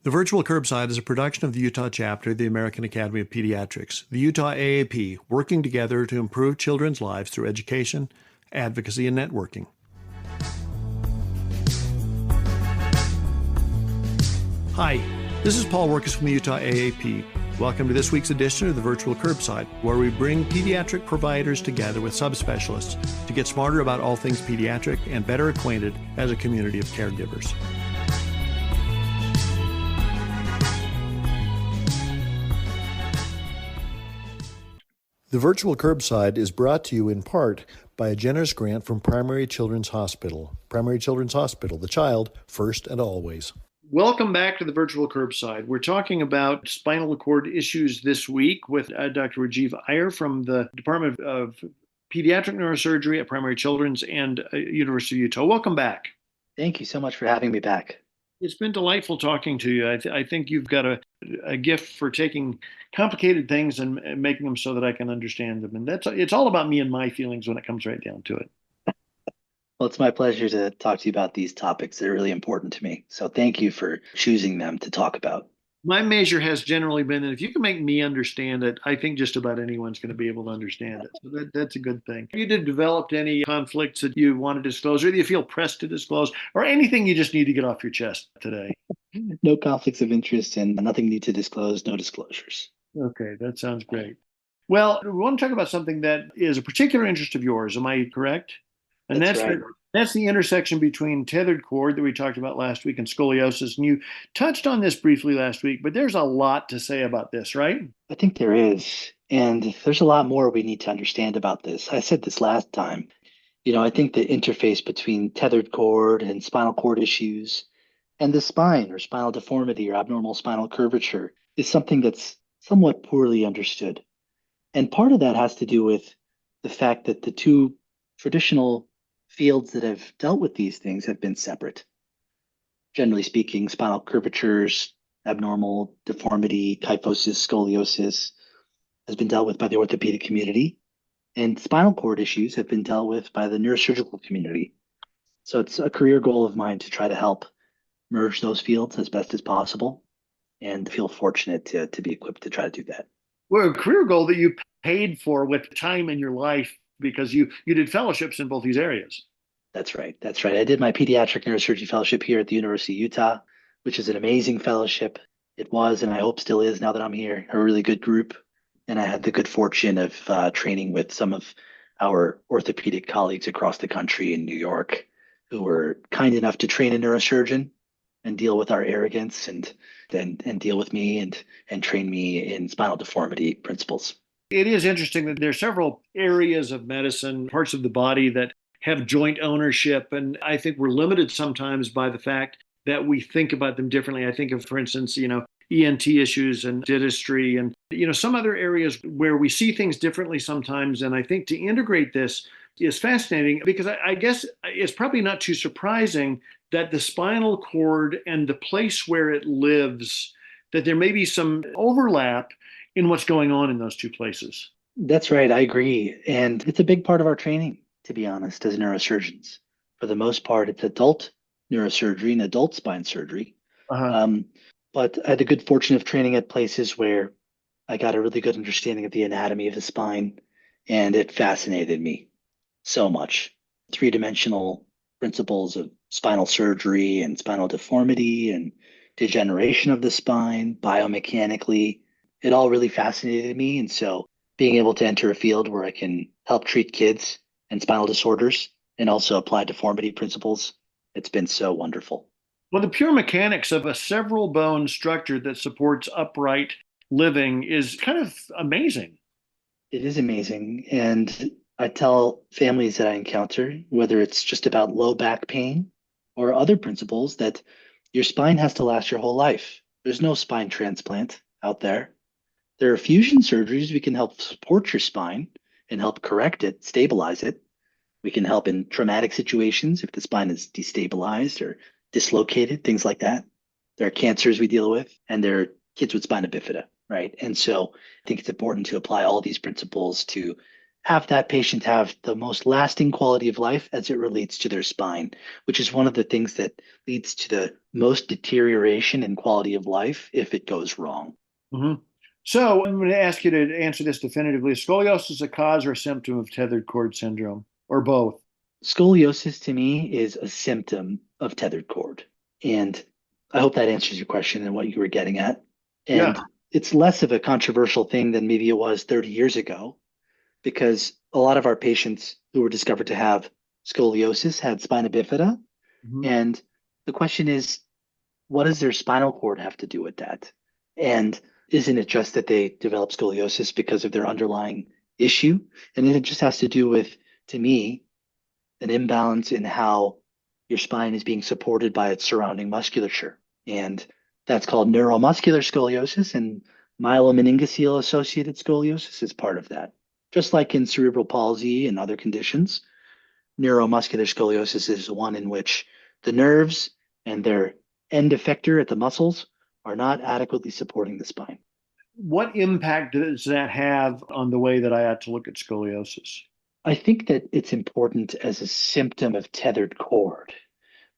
The Virtual Curbside is a production of the Utah chapter of the American Academy of Pediatrics, the Utah AAP, working together to improve children's lives through education, advocacy, and networking. Hi, this is Paul Workus from the Utah AAP. Welcome to this week's edition of the Virtual Curbside, where we bring pediatric providers together with subspecialists to get smarter about all things pediatric and better acquainted as a community of caregivers. The Virtual Curbside is brought to you in part by a generous grant from Primary Children's Hospital. Primary Children's Hospital, the child first and always. Welcome back to the Virtual Curbside. We're talking about spinal cord issues this week with Dr. Rajiv Iyer from the Department of Pediatric Neurosurgery at Primary Children's and University of Utah. Welcome back. Thank you so much for having me back. It's been delightful talking to you. I think you've got a gift for taking complicated things and making them so that I can understand them. And it's all about me and my feelings when it comes right down to it. Well, it's my pleasure to talk to you about these topics. They're really important to me. So thank you for choosing them to talk about. My measure has generally been that if you can make me understand it, I think just about anyone's going to be able to understand it. So that's a good thing. Have you developed any conflicts that you want to disclose, or do you feel pressed to disclose, or anything you just need to get off your chest today? No conflicts of interest and nothing need to disclose, no disclosures. Okay, that sounds great. Well, we want to talk about something that is a particular interest of yours. Am I correct? And that's right. That's the intersection between tethered cord that we talked about last week and scoliosis. And you touched on this briefly last week, but there's a lot to say about this, right? I think there is. And there's a lot more we need to understand about this. I said this last time. I think the interface between tethered cord and spinal cord issues and the spine or spinal deformity or abnormal spinal curvature is something that's somewhat poorly understood. And part of that has to do with the fact that the two traditional fields that have dealt with these things have been separate. Generally speaking, spinal curvatures, abnormal deformity, kyphosis, scoliosis has been dealt with by the orthopedic community, and spinal cord issues have been dealt with by the neurosurgical community. So it's a career goal of mine to try to help merge those fields as best as possible, and feel fortunate to be equipped to try to do that. Well, a career goal that you paid for with time in your life because you did fellowships in both these areas. That's right. I did my pediatric neurosurgery fellowship here at the University of Utah, which is an amazing fellowship. It was, and I hope still is now that I'm here, a really good group. And I had the good fortune of training with some of our orthopedic colleagues across the country in New York who were kind enough to train a neurosurgeon and deal with our arrogance and deal with me and train me in spinal deformity principles. It is interesting that there are several areas of medicine, parts of the body that have joint ownership. And I think we're limited sometimes by the fact that we think about them differently. I think of, for instance, ENT issues and dentistry and, some other areas where we see things differently sometimes. And I think to integrate this is fascinating because I guess it's probably not too surprising that the spinal cord and the place where it lives, that there may be some overlap in what's going on in those two places. That's right. I agree. And it's a big part of our training, to be honest, as neurosurgeons. For the most part, it's adult neurosurgery and adult spine surgery. But I had the good fortune of training at places where I got a really good understanding of the anatomy of the spine, and it fascinated me so much. Three-dimensional principles of spinal surgery and spinal deformity and degeneration of the spine, biomechanically, it all really fascinated me. And so being able to enter a field where I can help treat kids and spinal disorders and also apply deformity principles, it's been so wonderful. Well, the pure mechanics of a several bone structure that supports upright living is kind of amazing. It is amazing. And I tell families that I encounter, whether it's just about low back pain or other principles, that your spine has to last your whole life. There's no spine transplant out there. There are fusion surgeries. We can help support your spine and help correct it, stabilize it. We can help in traumatic situations if the spine is destabilized or dislocated, things like that. There are cancers we deal with, and there are kids with spina bifida, right? And so I think it's important to apply all these principles to have that patient have the most lasting quality of life as it relates to their spine, which is one of the things that leads to the most deterioration in quality of life if it goes wrong. Hmm. So I'm going to ask you to answer this definitively. Is scoliosis a cause or a symptom of tethered cord syndrome, or both? Scoliosis to me is a symptom of tethered cord. And I hope that answers your question and what you were getting at. Yeah. And it's less of a controversial thing than maybe it was 30 years ago, because a lot of our patients who were discovered to have scoliosis had spina bifida. Mhm. And the question is, what does their spinal cord have to do with that? And isn't it just that they develop scoliosis because of their underlying issue? And it just has to do with, to me, an imbalance in how your spine is being supported by its surrounding musculature. And that's called neuromuscular scoliosis, and myelomeningocele associated scoliosis is part of that. Just like in cerebral palsy and other conditions, neuromuscular scoliosis is one in which the nerves and their end effector at the muscles are not adequately supporting the spine. What impact does that have on the way that I ought to look at scoliosis? I think that it's important as a symptom of tethered cord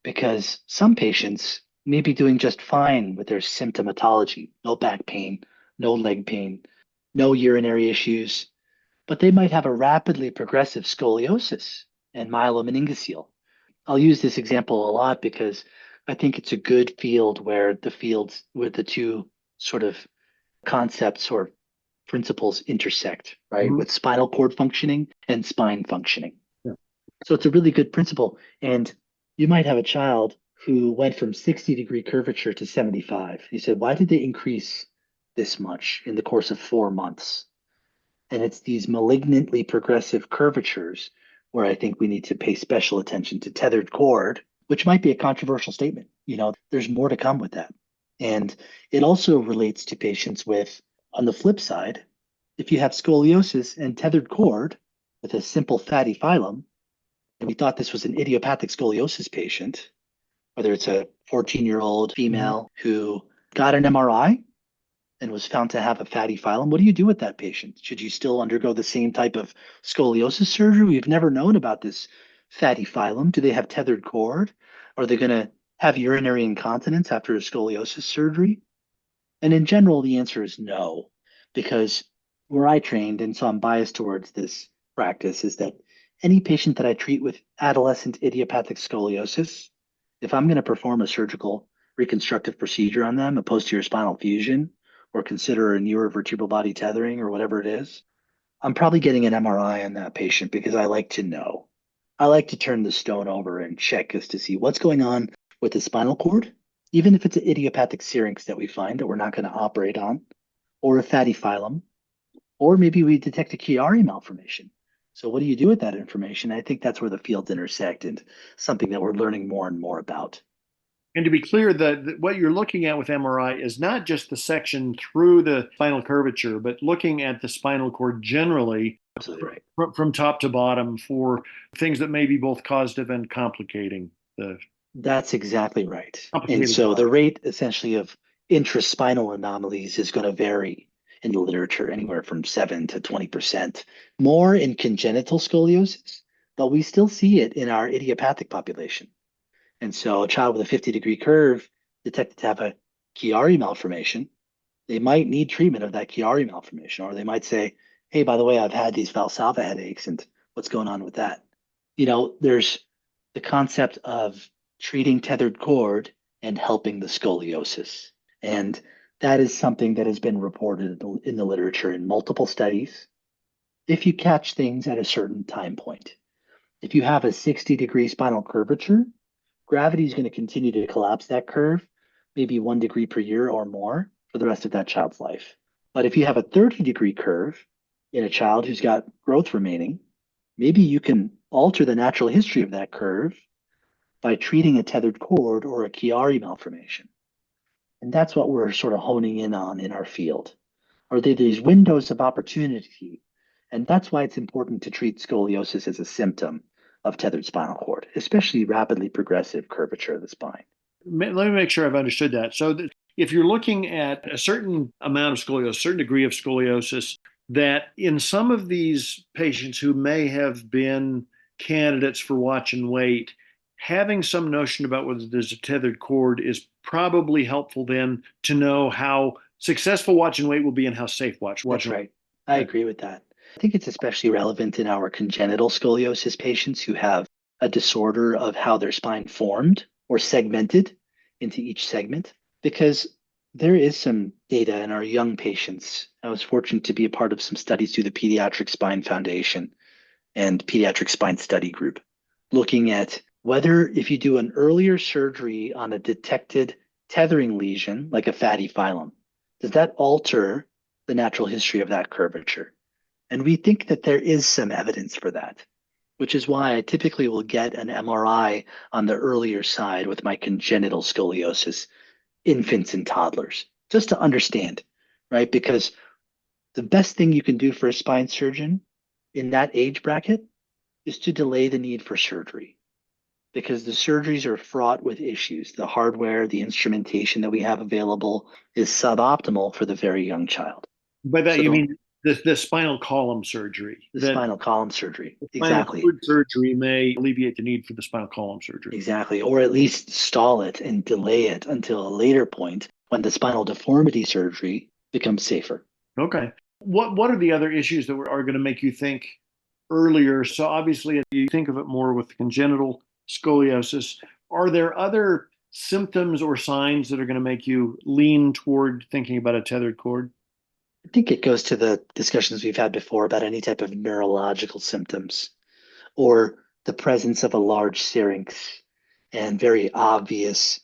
because some patients may be doing just fine with their symptomatology, no back pain, no leg pain, no urinary issues, but they might have a rapidly progressive scoliosis and myelomeningocele. I'll use this example a lot because I think it's a good field where the two sort of concepts or principles intersect, right, Mhm. with spinal cord functioning and spine functioning. Yeah. So it's a really good principle. And you might have a child who went from 60-degree curvature to 75. You said, why did they increase this much in the course of 4 months? And it's these malignantly progressive curvatures where I think we need to pay special attention to tethered cord, which might be a controversial statement. There's more to come with that. And it also relates to patients with, on the flip side, if you have scoliosis and tethered cord with a simple fatty phylum, and we thought this was an idiopathic scoliosis patient, whether it's a 14-year-old Mhm. female who got an MRI and was found to have a fatty phylum, what do you do with that patient? Should you still undergo the same type of scoliosis surgery? We've never known about this fatty phylum. Do they have tethered cord? Are they going to have urinary incontinence after a scoliosis surgery? And in general, the answer is no, because where I trained, and so I'm biased towards this practice, is that any patient that I treat with adolescent idiopathic scoliosis, if I'm going to perform a surgical reconstructive procedure on them, a posterior spinal fusion, or consider a neurovertebral body tethering or whatever it is, I'm probably getting an MRI on that patient because I like to know. I like to turn the stone over and check as to see what's going on with the spinal cord, even if it's an idiopathic syrinx that we find that we're not going to operate on, or a fatty phylum, or maybe we detect a Chiari malformation. So what do you do with that information? I think that's where the fields intersect and something that we're learning more and more about. And to be clear, what you're looking at with MRI is not just the section through the spinal curvature, but looking at the spinal cord generally Absolutely right. from top to bottom for things that may be both causative and complicating the That's exactly right. And complicating so process. the rate essentially of intraspinal anomalies is going to vary in the literature anywhere from 7 to 20%, more in congenital scoliosis, but we still see it in our idiopathic population. And so a child with a 50-degree curve detected to have a Chiari malformation, they might need treatment of that Chiari malformation, or they might say, hey, by the way, I've had these Valsalva headaches, and what's going on with that? There's the concept of treating tethered cord and helping the scoliosis. And that is something that has been reported in the literature in multiple studies. If you catch things at a certain time point, if you have a 60-degree spinal curvature, gravity is going to continue to collapse that curve, maybe 1 degree per year or more for the rest of that child's life. But if you have a 30-degree curve in a child who's got growth remaining, maybe you can alter the natural history of that curve by treating a tethered cord or a Chiari malformation. And that's what we're sort of honing in on in our field. Are there these windows of opportunity? And that's why it's important to treat scoliosis as a symptom of tethered spinal cord, especially rapidly progressive curvature of the spine. Let me make sure I've understood that. So if you're looking at a certain amount of scoliosis, a certain degree of scoliosis, that in some of these patients who may have been candidates for watch and wait, having some notion about whether there's a tethered cord is probably helpful then to know how successful watch and wait will be and how safe watch That's and right. I wait. agree with that. I think it's especially relevant in our congenital scoliosis patients who have a disorder of how their spine formed or segmented into each segment, because there is some data in our young patients. I was fortunate to be a part of some studies through the Pediatric Spine Foundation and Pediatric Spine Study Group, looking at whether if you do an earlier surgery on a detected tethering lesion, like a fatty phylum, does that alter the natural history of that curvature? And we think that there is some evidence for that, which is why I typically will get an MRI on the earlier side with my congenital scoliosis infants and toddlers, just to understand, right? Because the best thing you can do for a spine surgeon in that age bracket is to delay the need for surgery because the surgeries are fraught with issues. The hardware, the instrumentation that we have available is suboptimal for the very young child. By that you So mean the spinal column surgery, the that spinal column surgery, the spinal exactly, cord surgery may alleviate the need for the spinal column surgery. exactly, or at least stall it and delay it until a later point when the spinal deformity surgery becomes safer. Okay. What are the other issues that are going to make you think earlier? So obviously you think of it more with congenital scoliosis. Are there other symptoms or signs that are going to make you lean toward thinking about a tethered cord? I think it goes to the discussions we've had before about any type of neurological symptoms or the presence of a large syrinx and very obvious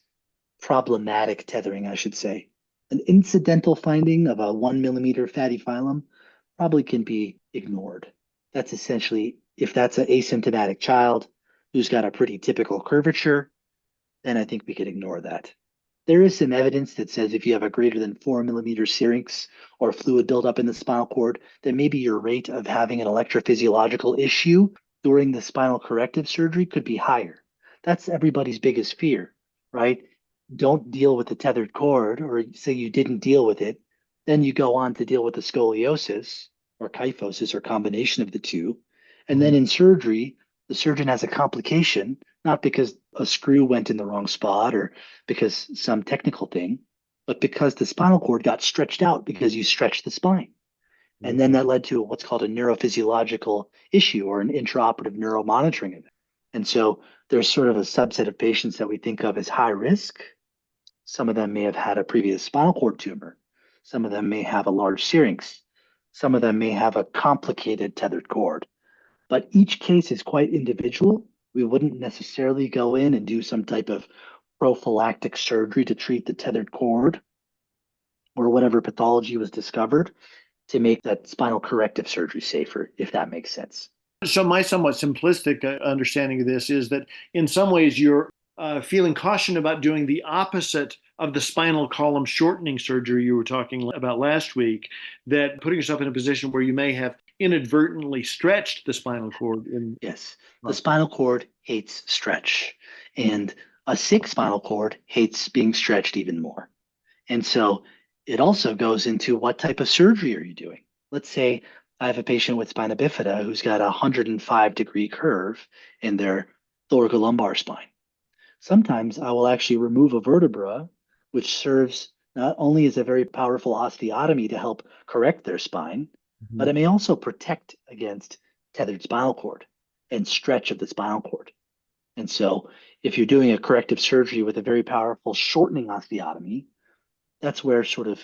problematic tethering, I should say. An incidental finding of a 1 millimeter fatty phylum probably can be ignored. That's essentially, if that's an asymptomatic child who's got a pretty typical curvature, then I think we could ignore that. There is some evidence that says if you have a greater than 4 millimeter syrinx or fluid buildup in the spinal cord, then maybe your rate of having an electrophysiological issue during the spinal corrective surgery could be higher. That's everybody's biggest fear, right? Don't deal with the tethered cord, or say you didn't deal with it, then you go on to deal with the scoliosis or kyphosis or combination of the two. And then Mhm. in surgery, the surgeon has a complication, not because a screw went in the wrong spot or because some technical thing, but because the spinal cord got stretched out because you stretched the spine. And then that led to what's called a neurophysiological issue or an intraoperative neuromonitoring event. And so there's sort of a subset of patients that we think of as high risk. Some of them may have had a previous spinal cord tumor. Some of them may have a large syrinx. Some of them may have a complicated tethered cord. But each case is quite individual. We wouldn't necessarily go in and do some type of prophylactic surgery to treat the tethered cord or whatever pathology was discovered to make that spinal corrective surgery safer, if that makes sense. So my somewhat simplistic understanding of this is that in some ways you're feeling caution about doing the opposite of the spinal column shortening surgery you were talking about last week, that putting yourself in a position where you may have inadvertently stretched the spinal cord in. Yes, the spinal cord hates stretch, and a sick spinal cord hates being stretched even more. And so it also goes into what type of surgery are you doing? Let's say I have a patient with spina bifida who's got a 105-degree curve in their thoracolumbar spine. Sometimes I will actually remove a vertebra, which serves not only as a very powerful osteotomy to help correct their spine, but Mhm. it may also protect against tethered spinal cord and stretch of the spinal cord. And so if you're doing a corrective surgery with a very powerful shortening osteotomy, that's where sort of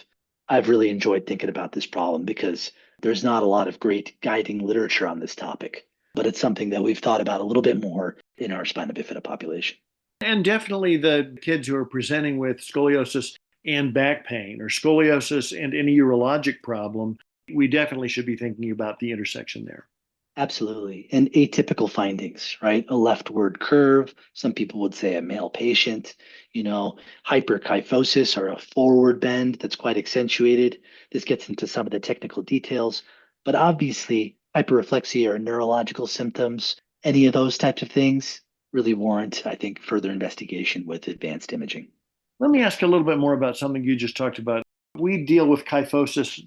I've really enjoyed thinking about this problem because there's not a lot of great guiding literature on this topic, but it's something that we've thought about a little bit more in our spina bifida population. And definitely the kids who are presenting with scoliosis and back pain or scoliosis and any urologic problem, we definitely should be thinking about the intersection there. Absolutely. And atypical findings, right? A leftward curve. Some people would say a male patient, hyperkyphosis or a forward bend that's quite accentuated. This gets into some of the technical details, but obviously hyperreflexia or neurological symptoms, any of those types of things really warrant, I think, further investigation with advanced imaging. Let me ask a little bit more about something you just talked about. We deal with kyphosis,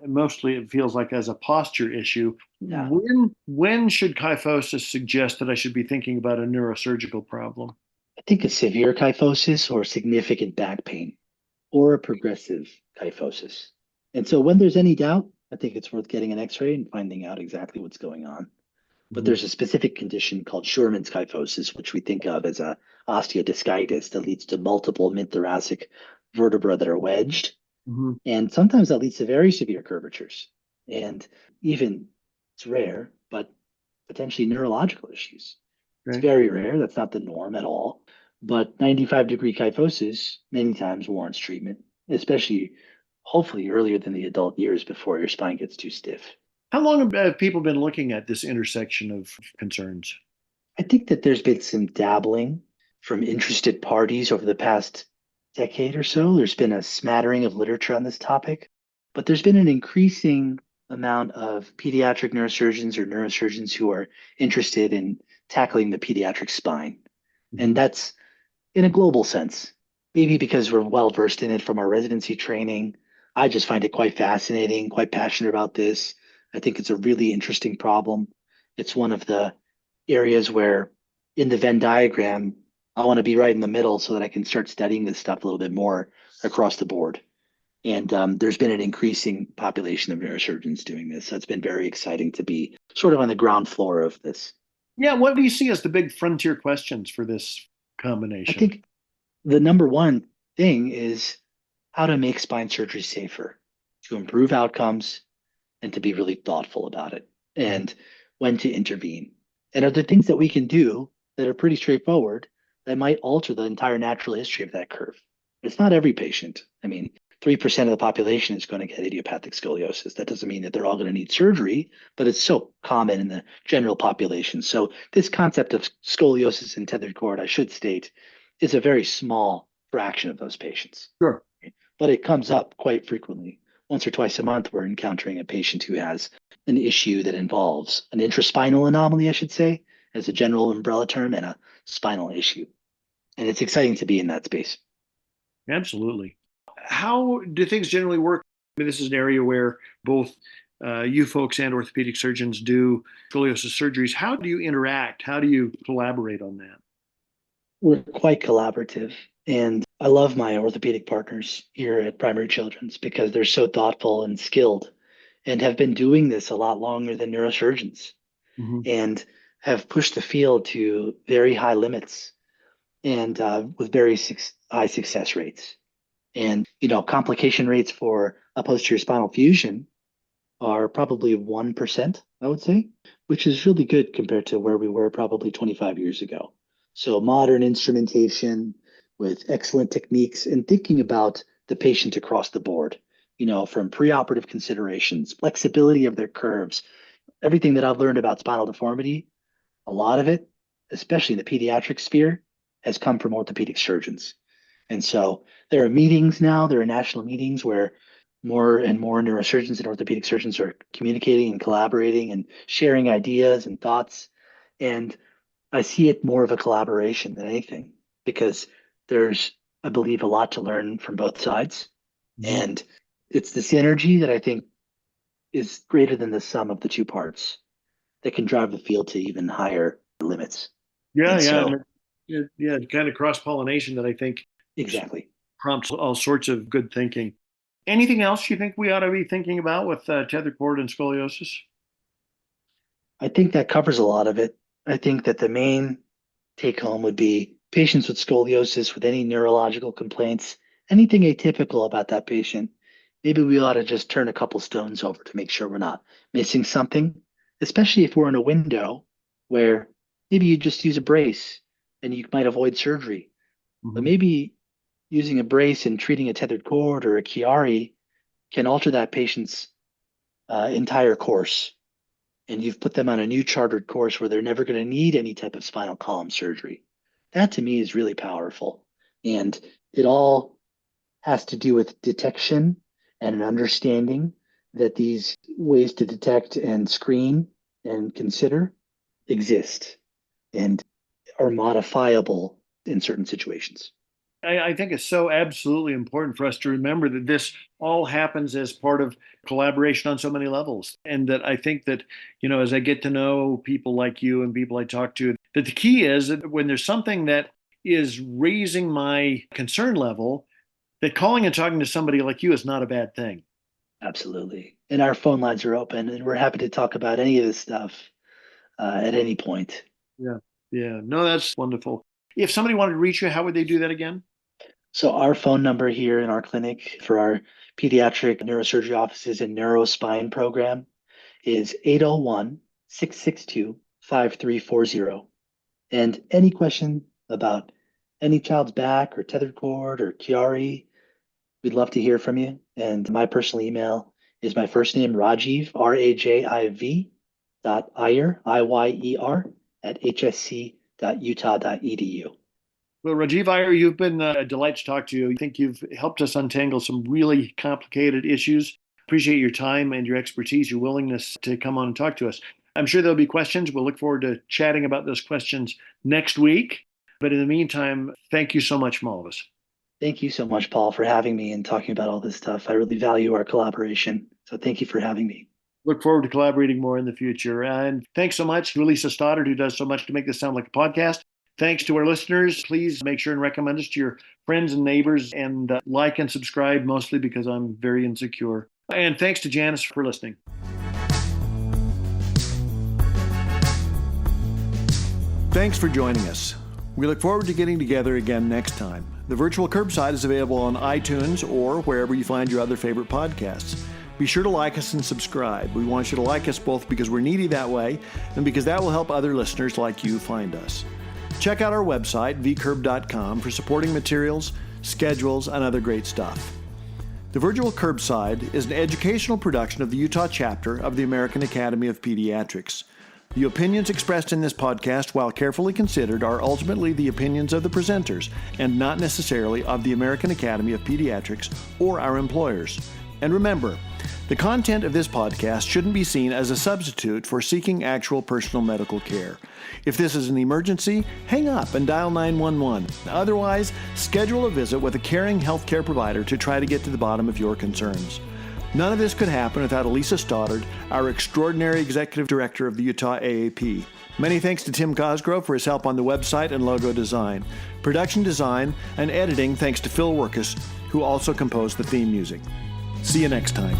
mostly it feels like as a posture issue. Yeah. When should kyphosis suggest that I should be thinking about a neurosurgical problem? I think a severe kyphosis or significant back pain or a progressive kyphosis. And so when there's any doubt, I think it's worth getting an x-ray and finding out exactly what's going on. But Mhm. there's a specific condition called Scheuermann's kyphosis, which we think of as a osteodiscitis that leads to multiple mid-thoracic vertebrae that are wedged. Mhm. And sometimes that leads to very severe curvatures. And even it's rare, but potentially neurological issues. It's Okay. very rare. That's not the norm at all. But 95-degree kyphosis many times warrants treatment, especially hopefully earlier than the adult years before your spine gets too stiff. How long have people been looking at this intersection of concerns? I think that there's been some dabbling from interested parties over the past decade or so. There's been a smattering of literature on this topic, but there's been an increasing amount of pediatric neurosurgeons or neurosurgeons who are interested in tackling the pediatric spine. And Mhm. that's in a global sense, maybe because we're well versed in it from our residency training. I just find it quite fascinating, quite passionate about this. I think it's a really interesting problem. It's one of the areas where in the Venn diagram, I want to be right in the middle so that I can start studying this stuff a little bit more across the board. And there's been an increasing population of neurosurgeons doing this. So it's been very exciting to be sort of on the ground floor of this. Yeah, what do you see as the big frontier questions for this I combination? think the number one thing is how to make spine surgery safer, to improve outcomes, and to be really thoughtful about it, and when to intervene. And are there things that we can do that are pretty straightforward that might alter the entire natural history of that curve? It's not every patient. I mean, 3% of the population is going to get idiopathic scoliosis. That doesn't mean that they're all going to need surgery, but it's so common in the general population. So, this concept of scoliosis and tethered cord, I should state, is a very small fraction of those patients, Sure. but it comes up quite frequently. Once or twice a month, we're encountering a patient who has an issue that involves an intraspinal anomaly, I should say, as a general umbrella term, and a spinal issue. And it's exciting to be in that space. Absolutely. How do things generally work? I mean, this is an area where both you folks and orthopedic surgeons do scoliosis surgeries. How do you interact? How do you collaborate on that? We're quite collaborative. And I love my orthopedic partners here at Primary Children's because they're so thoughtful and skilled and have been doing this a lot longer than neurosurgeons Mhm. and have pushed the field to very high limits and with very high success rates. And, complication rates for a posterior spinal fusion are probably 1%, I would say, which is really good compared to where we were probably 25 years ago. So, modern instrumentation with excellent techniques and thinking about the patient across the board, from preoperative considerations, flexibility of their curves, everything that I've learned about spinal deformity, a lot of it, especially in the pediatric sphere, has come from orthopedic surgeons. And so there are meetings now, there are national meetings where more and more neurosurgeons and orthopedic surgeons are communicating and collaborating and sharing ideas and thoughts. And I see it more of a collaboration than anything because there's, I believe, a lot to learn from both sides. Mhm. And it's the synergy that I think is greater than the sum of the two parts that can drive the field to even higher limits. Yeah, And yeah, so, yeah. Kind of cross pollination that I think exactly. prompts all sorts of good thinking. Anything else you think we ought to be thinking about with tethered cord and scoliosis? I think that covers a lot of it. I think that the main take home would be patients with scoliosis, with any neurological complaints, anything atypical about that patient. Maybe we ought to just turn a couple stones over to make sure we're not missing something, especially if we're in a window where maybe you just use a brace and you might avoid surgery. But Mhm. maybe using a brace and treating a tethered cord or a Chiari can alter that patient's entire course. And you've put them on a new chartered course where they're never going to need any type of spinal column surgery. That to me is really powerful. And it all has to do with detection and an understanding that these ways to detect and screen and consider exist and are modifiable in certain situations. I think it's so absolutely important for us to remember that this all happens as part of collaboration on so many levels. And that I think that, as I get to know people like you and people I talk to, that the key is that when there's something that is raising my concern level, that calling and talking to somebody like you is not a bad thing. Absolutely. And our phone lines are open, and we're happy to talk about any of this stuff at any point. Yeah. Yeah. No, that's wonderful. If somebody wanted to reach you, how would they do that again? So our phone number here in our clinic for our pediatric neurosurgery offices and neurospine program is 801-662-5340. And any question about any child's back or tethered cord or Chiari, we'd love to hear from you. And my personal email is my first name, Rajiv, Rajiv, .iyer, Iyer, at hsc.utah.edu. Well, Rajiv Iyer, you've been a delight to talk to you. I think you've helped us untangle some really complicated issues. Appreciate your time and your expertise, your willingness to come on and talk to us. I'm sure there'll be questions. We'll look forward to chatting about those questions next week. But in the meantime, thank you so much from all of us. Thank you so much, Paul, for having me and talking about all this stuff. I really value our collaboration. So thank you for having me. Look forward to collaborating more in the future. And thanks so much to Lisa Stoddard, who does so much to make this sound like a podcast. Thanks to our listeners. Please make sure and recommend us to your friends and neighbors, and like and subscribe, mostly because I'm very insecure. And thanks to Janice for listening. Thanks for joining us. We look forward to getting together again next time. The virtual curbside is available on iTunes or wherever you find your other favorite podcasts. Be sure to like us and subscribe. We want you to like us both because we're needy that way and because that will help other listeners like you find us. Check out our website, vcurb.com, for supporting materials, schedules, and other great stuff. The Virtual Curbside is an educational production of the Utah chapter of the American Academy of Pediatrics. The opinions expressed in this podcast, while carefully considered, are ultimately the opinions of the presenters and not necessarily of the American Academy of Pediatrics or our employers. And remember, the content of this podcast shouldn't be seen as a substitute for seeking actual personal medical care. If this is an emergency, hang up and dial 911. Otherwise, schedule a visit with a caring healthcare provider to try to get to the bottom of your concerns. None of this could happen without Elisa Stoddard, our extraordinary executive director of the Utah AAP. Many thanks to Tim Cosgrove for his help on the website and logo design. Production design and editing thanks to Phil Workus, who also composed the theme music. See you next time.